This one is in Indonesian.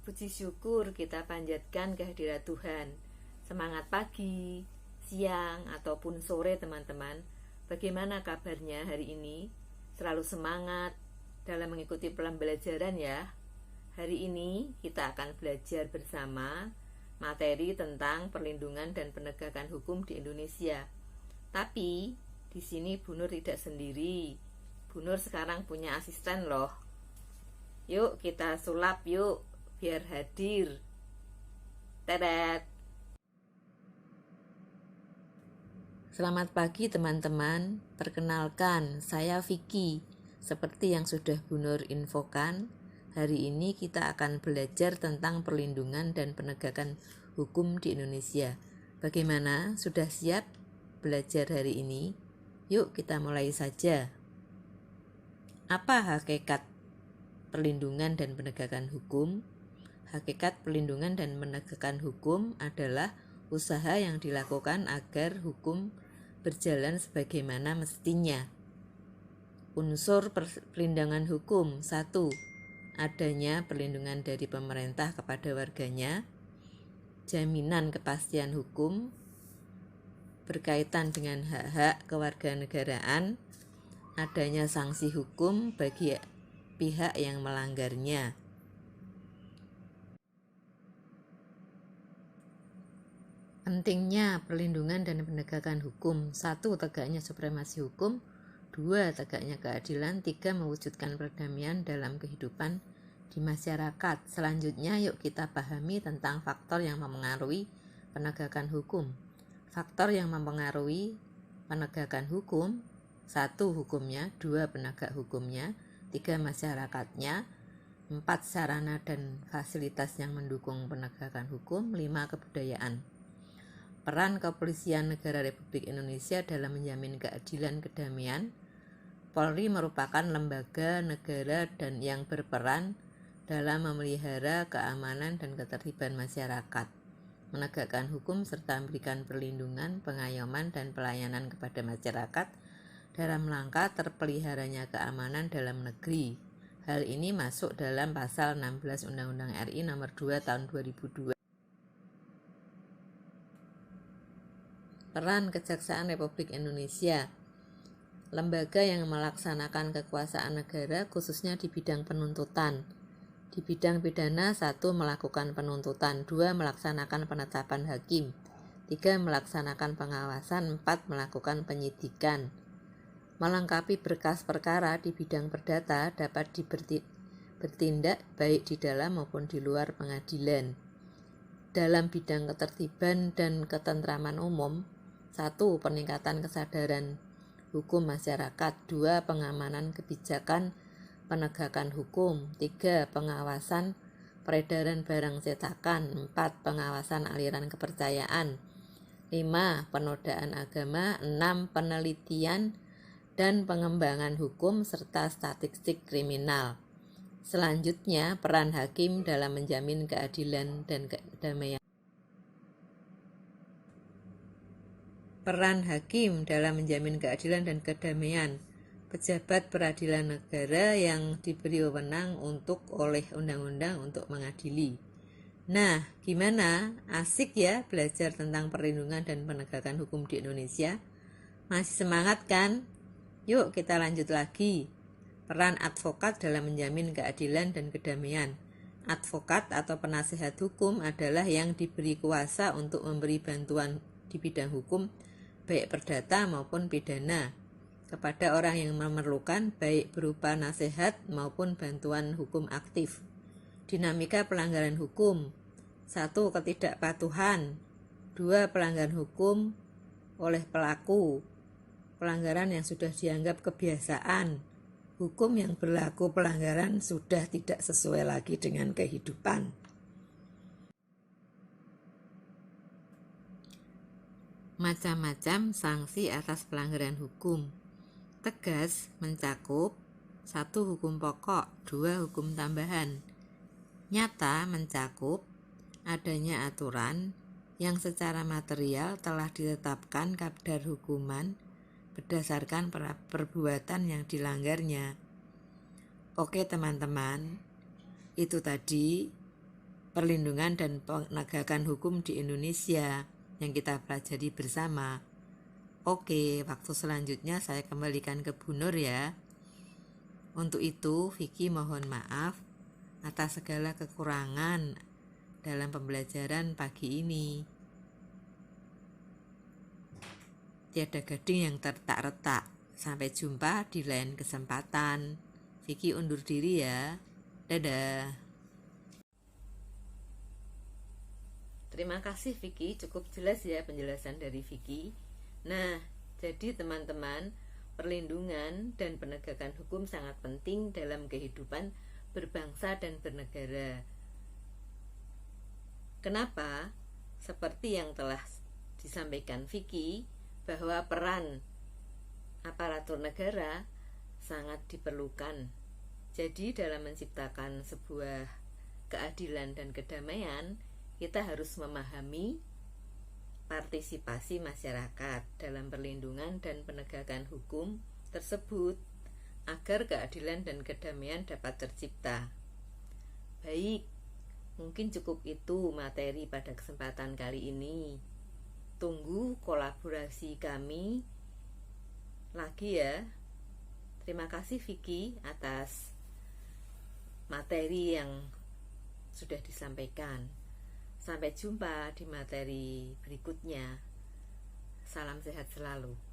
Puji syukur kita panjatkan kehadirat Tuhan. Semangat pagi, siang, ataupun sore teman-teman. Bagaimana kabarnya hari ini? Selalu semangat dalam mengikuti pembelajaran ya. Hari ini kita akan belajar bersama materi tentang perlindungan dan penegakan hukum di Indonesia. Tapi di sini Bu Nur tidak sendiri. Bu Nur sekarang punya asisten loh. Yuk kita sulap yuk biar hadir. Tedet. Selamat pagi teman-teman. Perkenalkan, saya Vicky. Seperti yang sudah Bu Nur infokan, hari ini kita akan belajar tentang perlindungan dan penegakan hukum di Indonesia. Bagaimana? Sudah siap belajar hari ini? Yuk kita mulai saja. Apa hakikat perlindungan dan penegakan hukum? Hakikat perlindungan dan penegakan hukum adalah usaha yang dilakukan agar hukum berjalan sebagaimana mestinya. Unsur perlindungan hukum: 1. Adanya perlindungan dari pemerintah kepada warganya. Jaminan kepastian hukum berkaitan dengan hak-hak kewarganegaraan. Adanya sanksi hukum bagi pihak yang melanggarnya. Pentingnya perlindungan dan penegakan hukum: 1. Tegaknya supremasi hukum. 2. Tegaknya keadilan. 3. Mewujudkan perdamaian dalam kehidupan di masyarakat. Selanjutnya yuk kita pahami tentang faktor yang mempengaruhi penegakan hukum. Faktor yang mempengaruhi penegakan hukum: 1. Hukumnya. 2. Penegak hukumnya. 3. Masyarakatnya. 4. Sarana dan fasilitas yang mendukung penegakan hukum. 5. Kebudayaan. Peran Kepolisian Negara Republik Indonesia dalam menjamin keadilan kedamaian. Polri merupakan lembaga negara dan yang berperan dalam memelihara keamanan dan ketertiban masyarakat, menegakkan hukum serta memberikan perlindungan, pengayoman, dan pelayanan kepada masyarakat dalam rangka terpeliharanya keamanan dalam negeri. Hal ini masuk dalam pasal 16 Undang-Undang RI Nomor 2 Tahun 2002. Peran Kejaksaan Republik Indonesia, lembaga yang melaksanakan kekuasaan negara khususnya di bidang penuntutan. Di bidang pidana: 1. Melakukan penuntutan. 2. Melaksanakan penetapan hakim. 3. Melaksanakan pengawasan. 4. Melakukan penyidikan. Melengkapi berkas perkara di bidang perdata dapat bertindak baik di dalam maupun di luar pengadilan. Dalam bidang ketertiban dan ketentraman umum: 1. Peningkatan kesadaran hukum masyarakat. 2. Pengamanan kebijakan penegakan hukum. 3. Pengawasan peredaran barang cetakan. 4. Pengawasan aliran kepercayaan. 5. Penodaan agama. 6. Penelitian dan pengembangan hukum serta statistik kriminal. Selanjutnya, peran hakim dalam menjamin keadilan dan kedamaian. Peran hakim dalam menjamin keadilan dan kedamaian: pejabat peradilan negara yang diberi wewenang oleh undang-undang untuk mengadili. Nah, gimana? Asik ya belajar tentang perlindungan dan penegakan hukum di Indonesia? Masih semangat kan? Yuk kita lanjut lagi. Peran advokat dalam menjamin keadilan dan kedamaian. Advokat atau penasihat hukum adalah yang diberi kuasa untuk memberi bantuan di bidang hukum, baik perdata maupun pidana, kepada orang yang memerlukan, baik berupa nasihat maupun bantuan hukum aktif. Dinamika pelanggaran hukum: 1. Ketidakpatuhan. 2. Pelanggaran hukum oleh pelaku. Pelanggaran yang sudah dianggap kebiasaan. Hukum yang berlaku pelanggaran sudah tidak sesuai lagi dengan kehidupan. Macam-macam sanksi atas pelanggaran hukum. Tegas mencakup: 1. Hukum pokok. 2. Hukum tambahan. Nyata mencakup adanya aturan yang secara material telah ditetapkan kadar hukuman berdasarkan perbuatan yang dilanggarnya. Oke teman-teman, itu tadi perlindungan dan penegakan hukum di Indonesia yang kita pelajari bersama. Oke, waktu selanjutnya saya kembalikan ke Bu Nur ya. Untuk itu, Vicky mohon maaf atas segala kekurangan dalam pembelajaran pagi ini. Tiada gading yang tak retak. Sampai jumpa di lain kesempatan. Vicky undur diri ya. Dadah. Terima kasih Vicky, cukup jelas ya penjelasan dari Vicky. Nah, jadi teman-teman, perlindungan dan penegakan hukum sangat penting dalam kehidupan berbangsa dan bernegara. Kenapa? Seperti yang telah disampaikan Vicky, bahwa peran aparatur negara sangat diperlukan. Jadi dalam menciptakan sebuah keadilan dan kedamaian, kita harus memahami partisipasi masyarakat dalam perlindungan dan penegakan hukum tersebut agar keadilan dan kedamaian dapat tercipta. Baik, mungkin cukup itu materi pada kesempatan kali ini. Tunggu kolaborasi kami lagi ya. Terima kasih Vicky atas materi yang sudah disampaikan. Sampai jumpa di materi berikutnya. Salam sehat selalu.